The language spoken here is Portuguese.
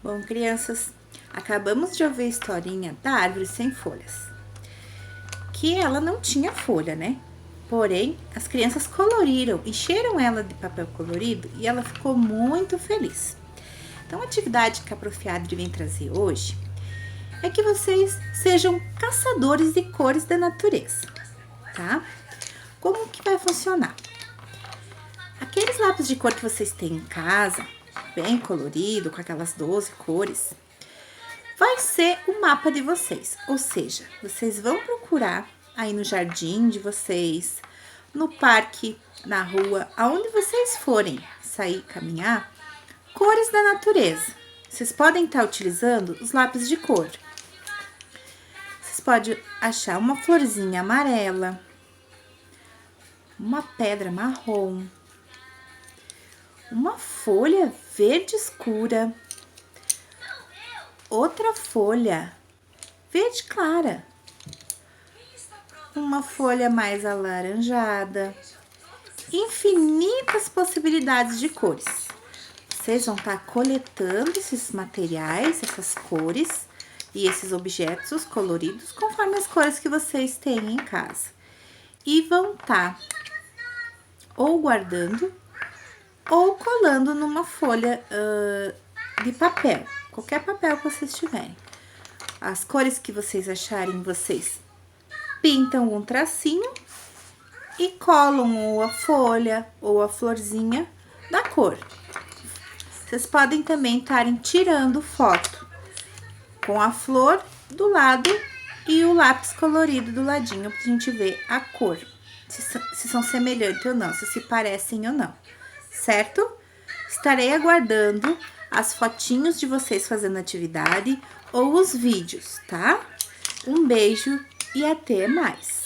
Bom, crianças, acabamos de ouvir a historinha da árvore sem folhas. Que ela não tinha folha, né? Porém, as crianças coloriram, encheram ela de papel colorido e ela ficou muito feliz. Então, a atividade que a Prof. Adri vem trazer hoje é que vocês sejam caçadores de cores da natureza, tá? Como que vai funcionar? Aqueles lápis de cor que vocês têm em casa, bem colorido, com aquelas 12 cores, vai ser o mapa de vocês. Ou seja, vocês vão procurar aí no jardim de vocês, no parque, na rua, aonde vocês forem sair caminhar, cores da natureza. Vocês podem estar utilizando os lápis de cor. Vocês podem achar uma florzinha amarela, uma pedra marrom, uma folha verde escura, outra folha verde clara, uma folha mais alaranjada, infinitas possibilidades de cores. Vocês vão estar coletando esses materiais, essas cores e esses objetos coloridos conforme as cores que vocês têm em casa. E vão estar ou guardando ou colando numa folha de papel, qualquer papel que vocês tiverem. As cores que vocês acharem, vocês pintam um tracinho e colam ou a folha ou a florzinha da cor. Vocês podem também estarem tirando foto com a flor do lado e o lápis colorido do ladinho pra gente ver a cor, se são semelhantes ou não, se parecem ou não, certo? Estarei aguardando as fotinhos de vocês fazendo atividade ou os vídeos, tá? Um beijo e até mais!